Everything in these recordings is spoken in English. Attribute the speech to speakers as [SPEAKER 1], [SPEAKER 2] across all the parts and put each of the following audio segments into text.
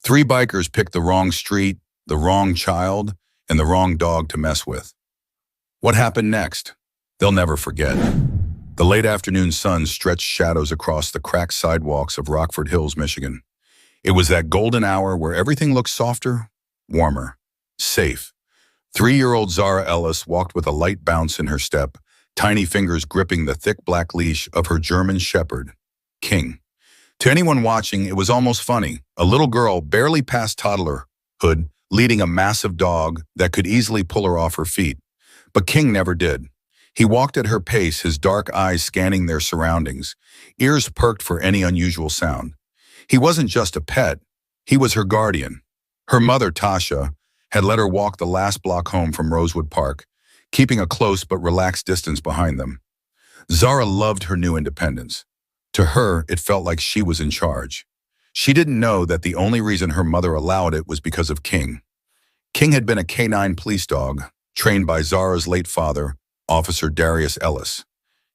[SPEAKER 1] Three bikers picked the wrong street, the wrong child, and the wrong dog to mess with. What happened next? They'll never forget. The late afternoon sun stretched shadows across the cracked sidewalks of Rockford Hills, Michigan. It was that golden hour where everything looked softer, warmer, safe. 3-year-old Zara Ellis walked with a light bounce in her step, tiny fingers gripping the thick black leash of her German shepherd, King. To anyone watching, it was almost funny. A little girl, barely past toddlerhood, leading a massive dog that could easily pull her off her feet. But King never did. He walked at her pace, his dark eyes scanning their surroundings, ears perked for any unusual sound. He wasn't just a pet, he was her guardian. Her mother, Tasha, had let her walk the last block home from Rosewood Park, keeping a close but relaxed distance behind them. Zara loved her new independence. To her, it felt like she was in charge. She didn't know that the only reason her mother allowed it was because of King. King had been a canine police dog, trained by Zara's late father, Officer Darius Ellis.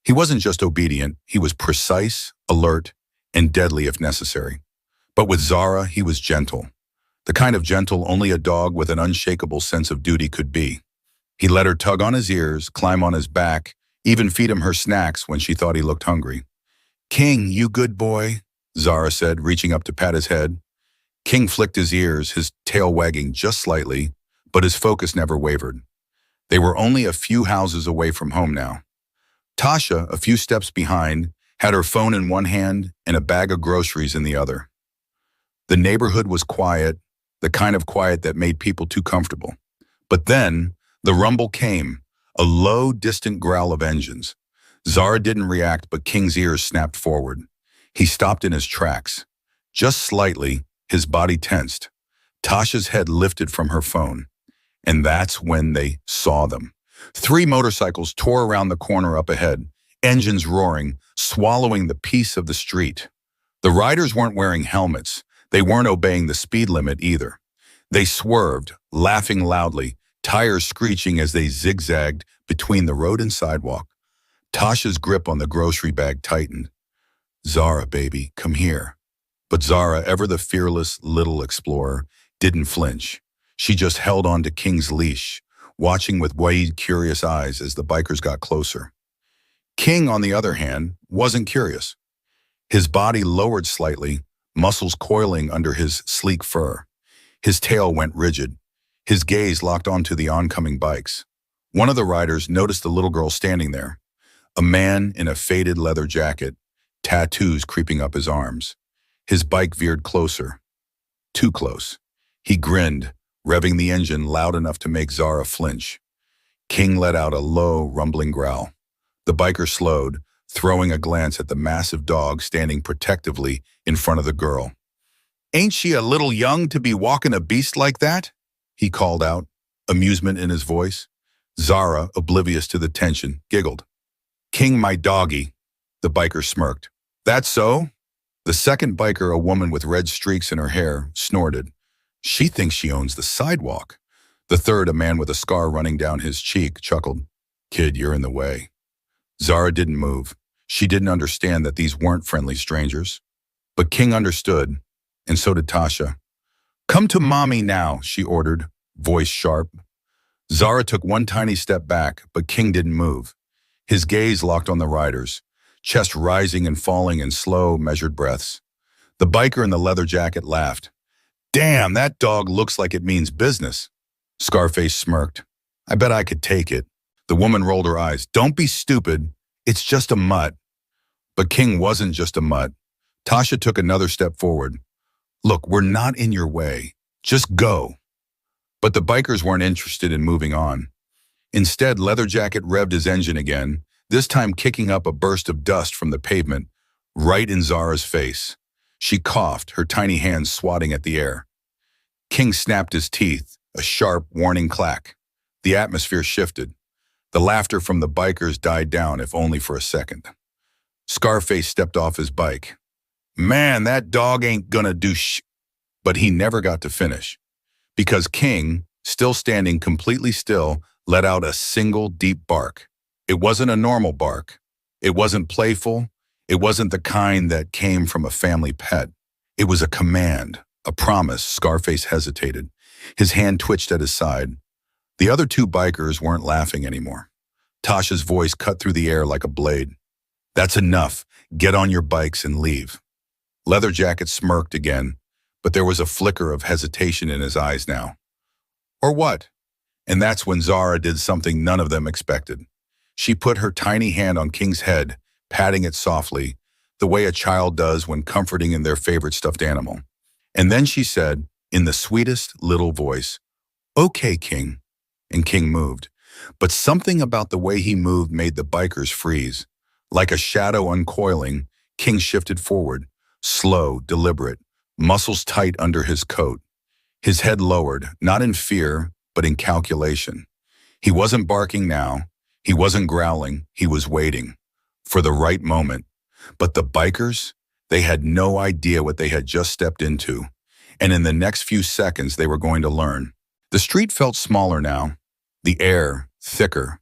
[SPEAKER 1] He wasn't just obedient, he was precise, alert, and deadly if necessary. But with Zara, he was gentle. The kind of gentle only a dog with an unshakable sense of duty could be. He let her tug on his ears, climb on his back, even feed him her snacks when she thought he looked hungry. "King, you good boy," Zara said, reaching up to pat his head. King flicked his ears, his tail wagging just slightly, but his focus never wavered. They were only a few houses away from home now. Tasha, a few steps behind, had her phone in one hand and a bag of groceries in the other. The neighborhood was quiet, the kind of quiet that made people too comfortable. But then, the rumble came, a low, distant growl of engines. Zara didn't react, but King's ears snapped forward. He stopped in his tracks. Just slightly, his body tensed. Tasha's head lifted from her phone. And that's when they saw them. 3 motorcycles tore around the corner up ahead, engines roaring, swallowing the peace of the street. The riders weren't wearing helmets. They weren't obeying the speed limit either. They swerved, laughing loudly, tires screeching as they zigzagged between the road and sidewalk. Tasha's grip on the grocery bag tightened. "Zara, baby, come here." But Zara, ever the fearless little explorer, didn't flinch. She just held on to King's leash, watching with wide, curious eyes as the bikers got closer. King, on the other hand, wasn't curious. His body lowered slightly, muscles coiling under his sleek fur. His tail went rigid. His gaze locked onto the oncoming bikes. One of the riders noticed the little girl standing there. A man in a faded leather jacket, tattoos creeping up his arms. His bike veered closer. Too close. He grinned, revving the engine loud enough to make Zara flinch. King let out a low, rumbling growl. The biker slowed, throwing a glance at the massive dog standing protectively in front of the girl. "Ain't she a little young to be walking a beast like that?" he called out, amusement in his voice. Zara, oblivious to the tension, giggled. "King, my doggy," the biker smirked. "That's so?" The second biker, a woman with red streaks in her hair, snorted. "She thinks she owns the sidewalk." The third, a man with a scar running down his cheek, chuckled. "Kid, you're in the way." Zara didn't move. She didn't understand that these weren't friendly strangers. But King understood, and so did Tasha. "Come to mommy now," she ordered, voice sharp. Zara took one tiny step back, but King didn't move. His gaze locked on the riders, chest rising and falling in slow, measured breaths. The biker in the leather jacket laughed. "Damn, that dog looks like it means business." Scarface smirked. "I bet I could take it." The woman rolled her eyes. "Don't be stupid. It's just a mutt." But King wasn't just a mutt. Tasha took another step forward. "Look, we're not in your way. Just go." But the bikers weren't interested in moving on. Instead, Leather Jacket revved his engine again, this time kicking up a burst of dust from the pavement, right in Zara's face. She coughed, her tiny hands swatting at the air. King snapped his teeth, a sharp, warning clack. The atmosphere shifted. The laughter from the bikers died down, if only for a second. Scarface stepped off his bike. "Man, that dog ain't gonna do sh..." But he never got to finish. Because King, still standing completely still, let out a single deep bark. It wasn't a normal bark. It wasn't playful. It wasn't the kind that came from a family pet. It was a command, A promise. Scarface hesitated. His hand twitched at his side. The other two bikers weren't laughing anymore. Tasha's voice cut through the air like a blade. That's enough. Get on your bikes and leave. Leatherjacket smirked again, but there was a flicker of hesitation in his eyes now. Or what? And that's when Zara did something none of them expected. She put her tiny hand on King's head, patting it softly, the way a child does when comforting in their favorite stuffed animal. And then she said, in the sweetest little voice, "Okay, King." And King moved. But something about the way he moved made the bikers freeze. Like a shadow uncoiling, King shifted forward, slow, deliberate, muscles tight under his coat. His head lowered, not in fear, but in calculation. He wasn't barking now. He wasn't growling. He was waiting for the right moment. But the bikers, they had no idea what they had just stepped into. And in the next few seconds, they were going to learn. The street felt smaller now, the air thicker.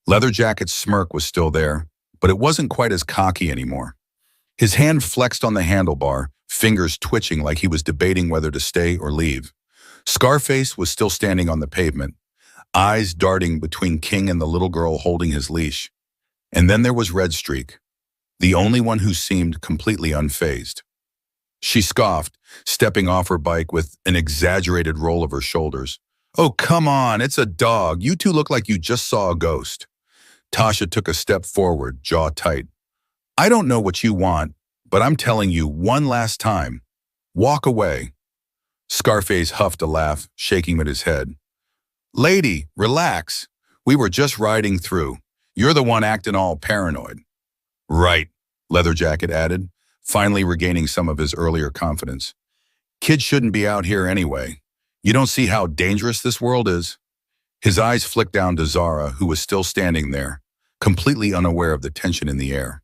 [SPEAKER 1] Leatherjacket's smirk was still there, but it wasn't quite as cocky anymore. His hand flexed on the handlebar, fingers twitching like he was debating whether to stay or leave. Scarface was still standing on the pavement, eyes darting between King and the little girl holding his leash. And then there was Redstreak, the only one who seemed completely unfazed. She scoffed, stepping off her bike with an exaggerated roll of her shoulders. "Oh, come on, it's a dog. You two look like you just saw a ghost." Tasha took a step forward, jaw tight. "I don't know what you want, but I'm telling you one last time. Walk away." Scarface huffed a laugh, shaking at his head. "Lady, relax. We were just riding through. You're the one acting all paranoid." "Right," Leatherjacket added, finally regaining some of his earlier confidence. "Kids shouldn't be out here anyway. You don't see how dangerous this world is?" His eyes flicked down to Zara, who was still standing there, completely unaware of the tension in the air.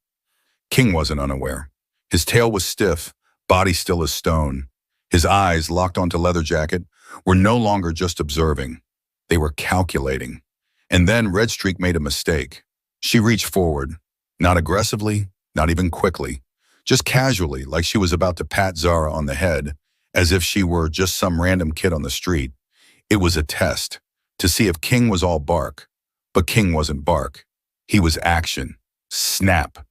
[SPEAKER 1] King wasn't unaware. His tail was stiff, body still as stone. His eyes, locked onto Leatherjacket, were no longer just observing. They were calculating. And then Redstreak made a mistake. She reached forward, not aggressively, not even quickly, just casually, like she was about to pat Zara on the head, as if she were just some random kid on the street. It was a test, to see if King was all bark. But King wasn't bark. He was action. Snap.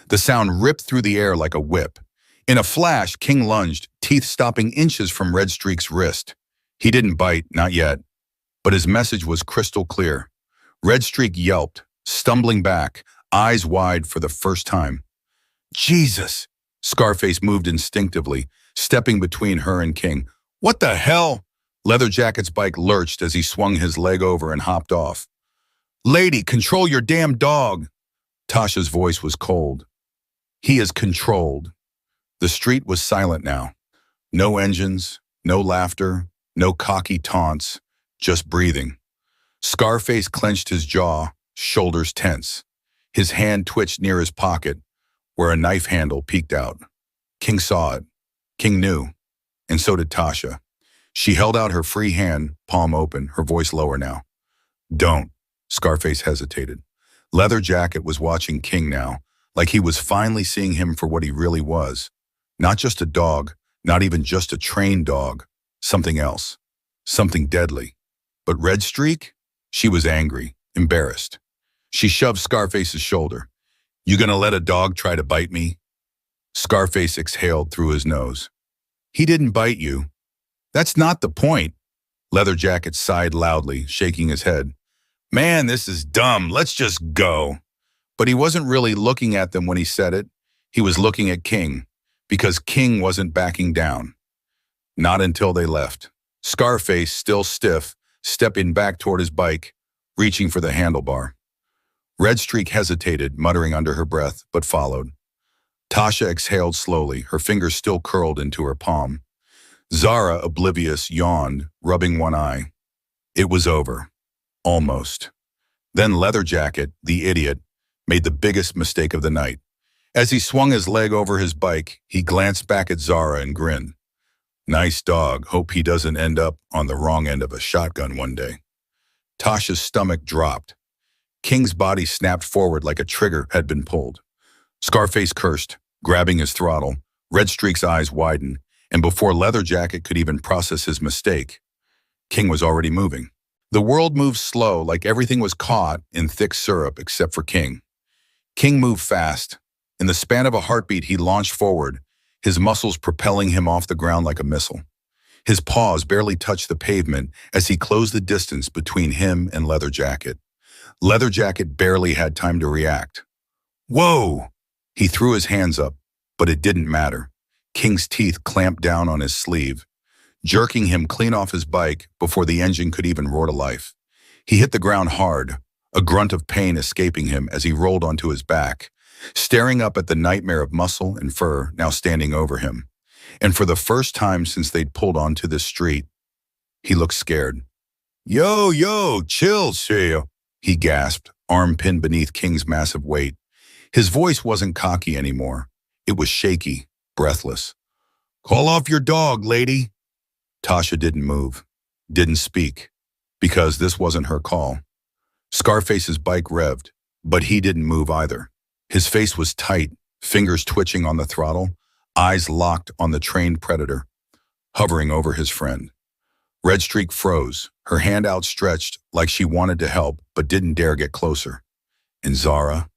[SPEAKER 1] The sound ripped through the air like a whip. In a flash, King lunged, teeth stopping inches from Redstreak's wrist. He didn't bite, not yet. But his message was crystal clear. Redstreak yelped, stumbling back, eyes wide for the first time. "Jesus!" Scarface moved instinctively, stepping between her and King. "What the hell?" Leatherjacket's bike lurched as he swung his leg over and hopped off. "Lady, control your damn dog!" Tasha's voice was cold. "He is controlled." The street was silent now. No engines, no laughter, no cocky taunts, just breathing. Scarface clenched his jaw, shoulders tense. His hand twitched near his pocket, where a knife handle peeked out. King saw it. King knew. And so did Tasha. She held out her free hand, palm open, her voice lower now. "Don't." Scarface hesitated. Leatherjacket was watching King now, like he was finally seeing him for what he really was. Not just a dog, not even just a trained dog. Something else. Something deadly. But Redstreak? She was angry, embarrassed. She shoved Scarface's shoulder. "You gonna let a dog try to bite me?" Scarface exhaled through his nose. "He didn't bite you." "That's not the point." Leatherjacket sighed loudly, shaking his head. "Man, this is dumb. Let's just go." But he wasn't really looking at them when he said it. He was looking at King, because King wasn't backing down. Not until they left. Scarface, still stiff, stepping back toward his bike, reaching for the handlebar. Redstreak hesitated, muttering under her breath, but followed. Tasha exhaled slowly, her fingers still curled into her palm. Zara, oblivious, yawned, rubbing one eye. It was over. Almost. Then Leatherjacket, the idiot, made the biggest mistake of the night. As he swung his leg over his bike, he glanced back at Zara and grinned. "Nice dog. Hope he doesn't end up on the wrong end of a shotgun one day." Tasha's stomach dropped. King's body snapped forward like a trigger had been pulled. Scarface cursed, grabbing his throttle. Redstreak's eyes widened, And before Leather Jacket could even process his mistake, King was already moving. The world moved slow, like everything was caught in thick syrup except for King. King moved fast. In the span of a heartbeat, he launched forward, his muscles propelling him off the ground like a missile. His paws barely touched the pavement as he closed the distance between him and Leather Jacket. Leather Jacket barely had time to react. Whoa! He threw his hands up, but it didn't matter. King's teeth clamped down on his sleeve, jerking him clean off his bike before the engine could even roar to life. He hit the ground hard, a grunt of pain escaping him as he rolled onto his back, staring up at the nightmare of muscle and fur now standing over him. And for the first time since they'd pulled onto this street, he looked scared. Yo, chill, he gasped, arm pinned beneath King's massive weight. His voice wasn't cocky anymore. It was shaky, breathless. Call off your dog, lady. Tasha didn't move, didn't speak, because this wasn't her call. Scarface's bike revved, but he didn't move either. His face was tight, fingers twitching on the throttle, eyes locked on the trained predator, hovering over his friend. Red Streak froze, her hand outstretched like she wanted to help but didn't dare get closer. And Zara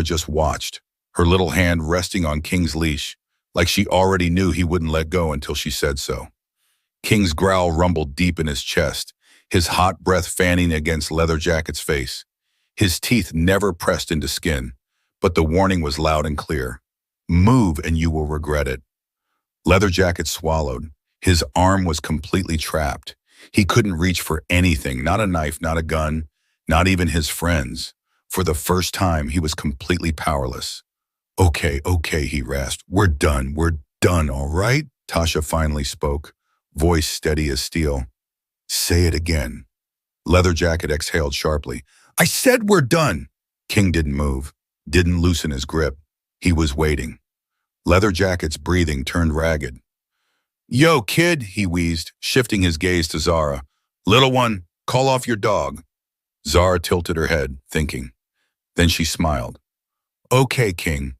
[SPEAKER 1] just watched, her little hand resting on King's leash, like she already knew he wouldn't let go until she said so. King's growl rumbled deep in his chest, his hot breath fanning against Leather Jacket's face. His teeth never pressed into skin, but the warning was loud and clear. Move and you will regret it. Leather Jacket swallowed. His arm was completely trapped. He couldn't reach for anything, not a knife, not a gun, not even his friends. For the first time, he was completely powerless. Okay, he rasped. We're done, all right? Tasha finally spoke, voice steady as steel. Say it again. Leather Jacket exhaled sharply. I said we're done. King didn't move, didn't loosen his grip. He was waiting. Leather Jacket's breathing turned ragged. Yo, kid, he wheezed, shifting his gaze to Zara. Little one, call off your dog. Zara tilted her head, thinking. Then she smiled. Okay, King.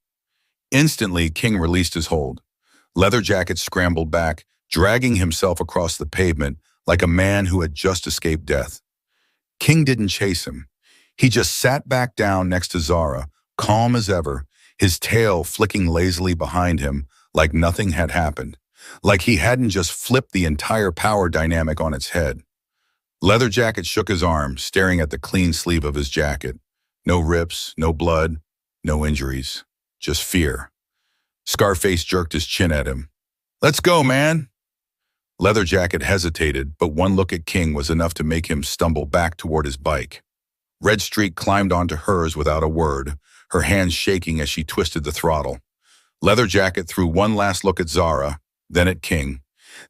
[SPEAKER 1] Instantly, King released his hold. Leather Jacket scrambled back, dragging himself across the pavement like a man who had just escaped death. King didn't chase him. He just sat back down next to Zara, calm as ever, his tail flicking lazily behind him like nothing had happened, like he hadn't just flipped the entire power dynamic on its head. Leather Jacket shook his arm, staring at the clean sleeve of his jacket. No rips, no blood, no injuries, just fear. Scarface jerked his chin at him. Let's go, man. Leather Jacket hesitated, but one look at King was enough to make him stumble back toward his bike. Red Streak climbed onto hers without a word, her hands shaking as she twisted the throttle. Leather Jacket threw one last look at Zara, then at King.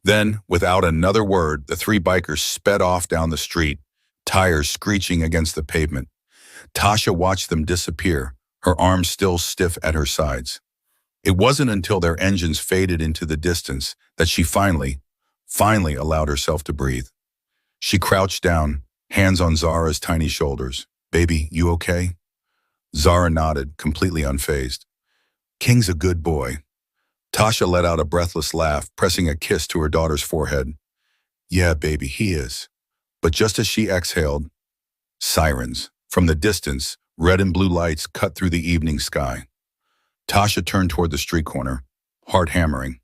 [SPEAKER 1] Then, without another word, the three bikers sped off down the street, tires screeching against the pavement. Tasha watched them disappear, her arms still stiff at her sides. It wasn't until their engines faded into the distance that she finally allowed herself to breathe. She crouched down, hands on Zara's tiny shoulders. Baby, you okay? Zara nodded, completely unfazed. King's a good boy. Tasha let out a breathless laugh, pressing a kiss to her daughter's forehead. Yeah, baby, he is. But just as she exhaled, sirens. From the distance, red and blue lights cut through the evening sky. Tasha turned toward the street corner, heart hammering.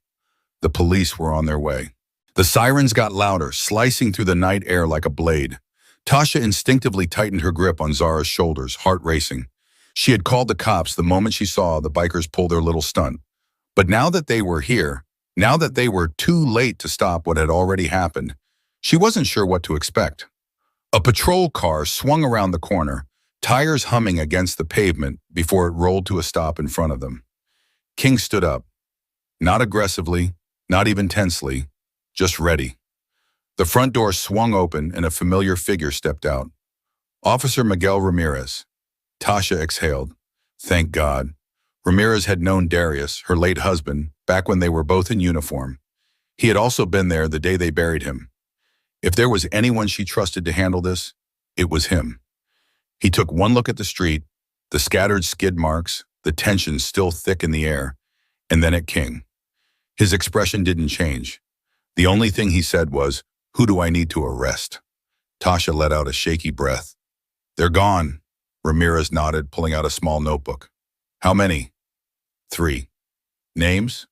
[SPEAKER 1] The police were on their way. The sirens got louder, slicing through the night air like a blade. Tasha instinctively tightened her grip on Zara's shoulders, heart racing. She had called the cops the moment she saw the bikers pull their little stunt. But now that they were here, now that they were too late to stop what had already happened, she wasn't sure what to expect. A patrol car swung around the corner, tires humming against the pavement before it rolled to a stop in front of them. King stood up. Not aggressively, not even tensely, just ready. The front door swung open and a familiar figure stepped out. Officer Miguel Ramirez. Tasha exhaled. Thank God. Ramirez had known Darius, her late husband, back when they were both in uniform. He had also been there the day they buried him. If there was anyone she trusted to handle this, it was him. He took one look at the street, the scattered skid marks, the tension still thick in the air, and then at King. His expression didn't change. The only thing he said was, "Who do I need to arrest?" Tasha let out a shaky breath. "They're gone," Ramirez nodded, pulling out a small notebook. "How many?" "3. Names?"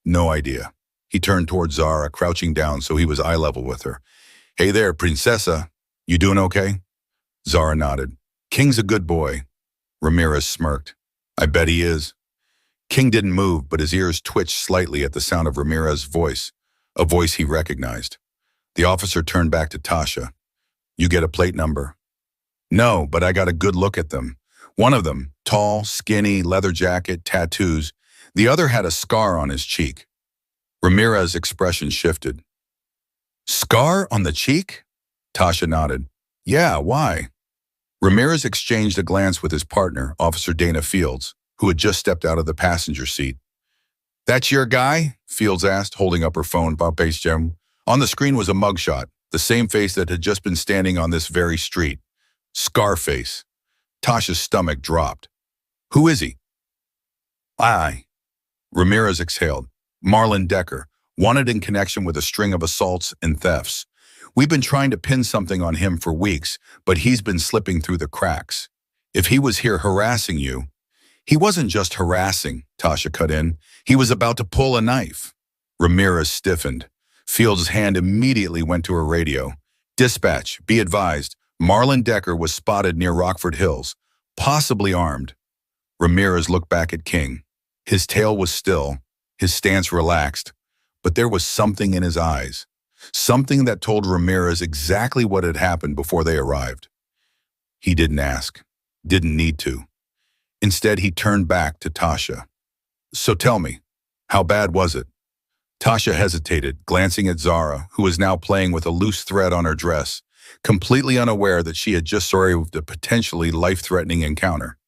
[SPEAKER 1] "No idea." He turned toward Zara, crouching down so he was eye level with her. "Hey there, Princessa. You doing okay?" Zara nodded. "King's a good boy." Ramirez smirked. "I bet he is." King didn't move, but his ears twitched slightly at the sound of Ramirez's voice, a voice he recognized. The officer turned back to Tasha. "You get a plate number?" "No, but I got a good look at them. One of them, tall, skinny, leather jacket, tattoos. The other had a scar on his cheek." Ramirez's expression shifted. "Scar on the cheek?" Tasha nodded. "Yeah, why?" Ramirez exchanged a glance with his partner, Officer Dana Fields, who had just stepped out of the passenger seat. "That's your guy?" Fields asked, holding up her phone. On the screen was a mugshot, the same face that had just been standing on this very street. Scarface. Tasha's stomach dropped. "Who is he?" "I." Ramirez exhaled. "Marlon Decker, wanted in connection with a string of assaults and thefts. We've been trying to pin something on him for weeks, but he's been slipping through the cracks. If he was here harassing you—" "He wasn't just harassing," Tasha cut in. "He was about to pull a knife." Ramirez stiffened. Fields' hand immediately went to her radio. "Dispatch, be advised, Marlon Decker was spotted near Rockford Hills, possibly armed." Ramirez looked back at King. His tail was still, his stance relaxed, but there was something in his eyes. Something that told Ramirez exactly what had happened before they arrived. He didn't ask, didn't need to. Instead, he turned back to Tasha. "So tell me, how bad was it?" Tasha hesitated, glancing at Zara, who was now playing with a loose thread on her dress, completely unaware that she had just survived a potentially life-threatening encounter.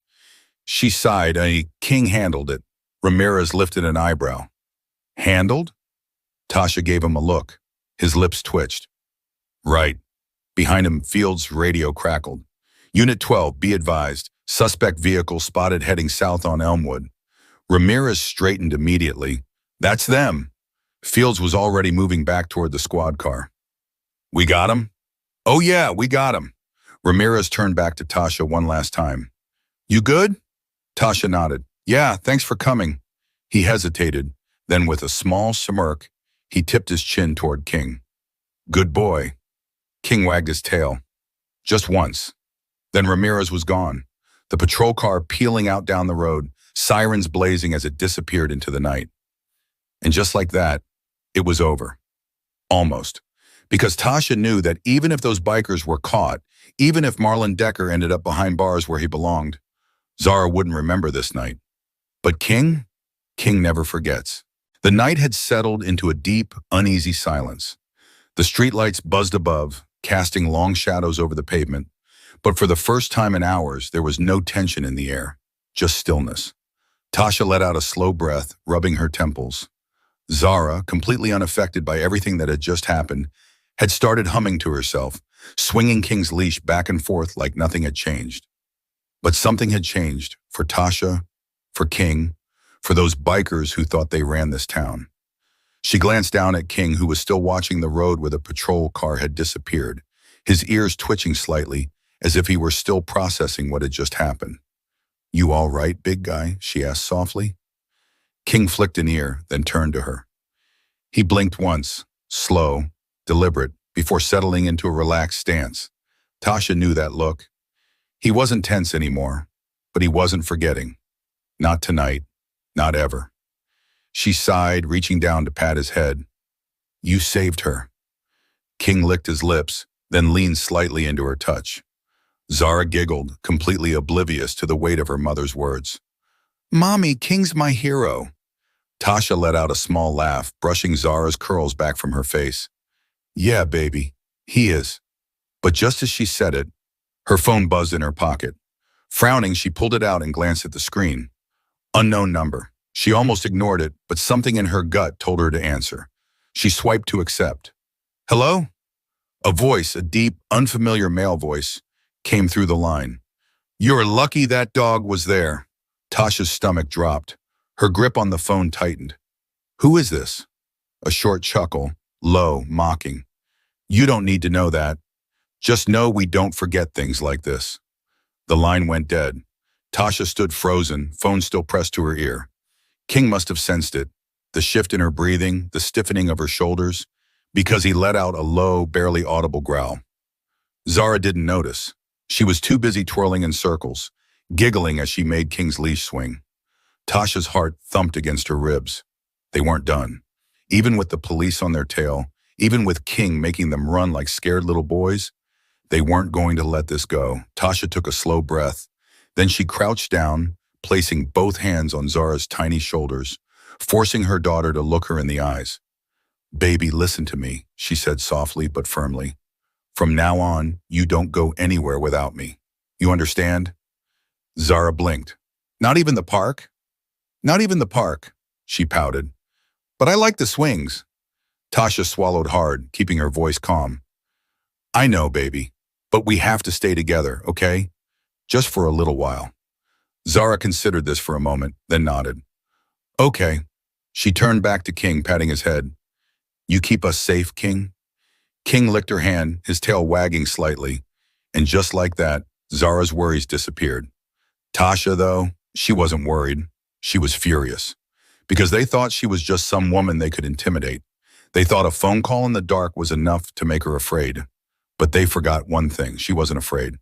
[SPEAKER 1] She sighed. "King handled it." Ramirez lifted an eyebrow. "Handled?" Tasha gave him a look. His lips twitched. "Right." Behind him, Fields' radio crackled. "Unit 12, be advised. Suspect vehicle spotted heading south on Elmwood." Ramirez straightened immediately. "That's them." Fields was already moving back toward the squad car. "We got him?" "Oh yeah, we got him." Ramirez turned back to Tasha one last time. "You good?" Tasha nodded. "Yeah, thanks for coming." He hesitated. Then with a small smirk, he tipped his chin toward King. "Good boy." King wagged his tail. "Just once." Then Ramirez was gone. The patrol car peeling out down the road, sirens blazing as it disappeared into the night. And just like that, it was over. Almost. Because Tasha knew that even if those bikers were caught, even if Marlon Decker ended up behind bars where he belonged, Zara wouldn't remember this night. But King never forgets. The night had settled into a deep, uneasy silence. The streetlights buzzed above, casting long shadows over the pavement. But for the first time in hours, there was no tension in the air, just stillness. Tasha let out a slow breath, rubbing her temples. Zara, completely unaffected by everything that had just happened, had started humming to herself, swinging King's leash back and forth like nothing had changed. But something had changed, for Tasha, for King, for those bikers who thought they ran this town. She glanced down at King, who was still watching the road where the patrol car had disappeared, his ears twitching slightly, as if he were still processing what had just happened. "You all right, big guy?" she asked softly. King flicked an ear, then turned to her. He blinked once, slow, deliberate, before settling into a relaxed stance. Tasha knew that look. He wasn't tense anymore, but he wasn't forgetting. Not tonight, not ever. She sighed, reaching down to pat his head. "You saved her." King licked his lips, then leaned slightly into her touch. Zara giggled, completely oblivious to the weight of her mother's words. "Mommy, King's my hero." Tasha let out a small laugh, brushing Zara's curls back from her face. "Yeah, baby, he is." But just as she said it, her phone buzzed in her pocket. Frowning, she pulled it out and glanced at the screen. Unknown number. She almost ignored it, but something in her gut told her to answer. She swiped to accept. "Hello?" A voice, a deep, unfamiliar male voice, came through the line. "You're lucky that dog was there." Tasha's stomach dropped. Her grip on the phone tightened. Who is this? A short chuckle, low, mocking. You don't need to know that. Just know we don't forget things like this. The line went dead. Tasha stood frozen, phone still pressed to her ear. King must have sensed it. The shift in her breathing, the stiffening of her shoulders, because he let out a low, barely audible growl. Zara didn't notice. She was too busy twirling in circles, giggling as she made King's leash swing. Tasha's heart thumped against her ribs. They weren't done. Even with the police on their tail, even with King making them run like scared little boys, they weren't going to let this go. Tasha took a slow breath. Then she crouched down, placing both hands on Zara's tiny shoulders, forcing her daughter to look her in the eyes. Baby, listen to me, she said softly but firmly. From now on, you don't go anywhere without me. You understand? Zara blinked. Not even the park? Not even the park, she pouted. But I like the swings. Tasha swallowed hard, keeping her voice calm. I know, baby, but we have to stay together, okay? Just for a little while. Zara considered this for a moment, then nodded. Okay. She turned back to King, patting his head. You keep us safe, King? King licked her hand, his tail wagging slightly, and just like that, Zara's worries disappeared. Tasha, though, she wasn't worried. She was furious. Because they thought she was just some woman they could intimidate. They thought a phone call in the dark was enough to make her afraid. But they forgot one thing, she wasn't afraid.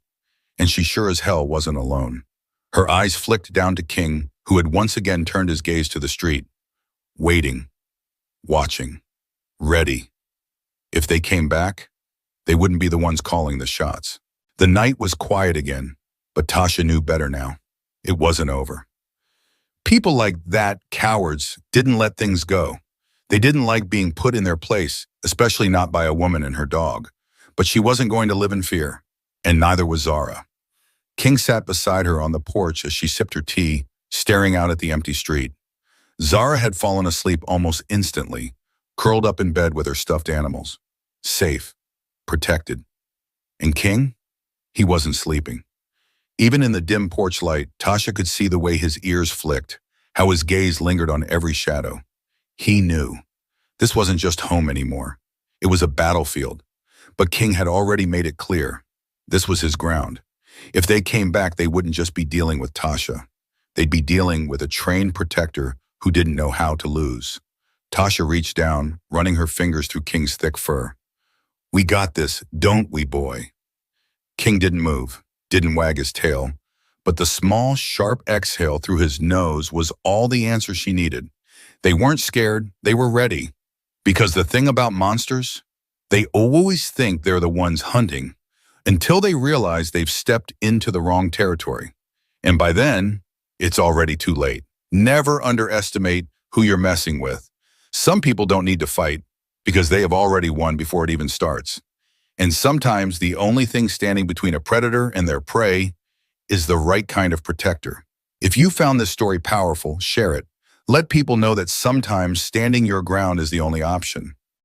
[SPEAKER 1] And she sure as hell wasn't alone. Her eyes flicked down to King, who had once again turned his gaze to the street. Waiting. Watching. Ready. If they came back, they wouldn't be the ones calling the shots. The night was quiet again, but Tasha knew better now. It wasn't over. People like that, cowards, didn't let things go. They didn't like being put in their place, especially not by a woman and her dog. But she wasn't going to live in fear, and neither was Zara. King sat beside her on the porch as she sipped her tea, staring out at the empty street. Zara had fallen asleep almost instantly, curled up in bed with her stuffed animals. Safe. Protected. And King? He wasn't sleeping. Even in the dim porch light, Tasha could see the way his ears flicked, how his gaze lingered on every shadow. He knew. This wasn't just home anymore. It was a battlefield. But King had already made it clear. This was his ground. If they came back, they wouldn't just be dealing with Tasha. They'd be dealing with a trained protector who didn't know how to lose. Tasha reached down, running her fingers through King's thick fur. We got this, don't we, boy? King didn't move, didn't wag his tail, but the small, sharp exhale through his nose was all the answer she needed. They weren't scared, they were ready. Because the thing about monsters, they always think they're the ones hunting until they realize they've stepped into the wrong territory. And by then, it's already too late. Never underestimate who you're messing with. Some people don't need to fight because they have already won before it even starts. And sometimes the only thing standing between a predator and their prey is the right kind of protector. If you found this story powerful, share it. Let people know that sometimes standing your ground is the only option.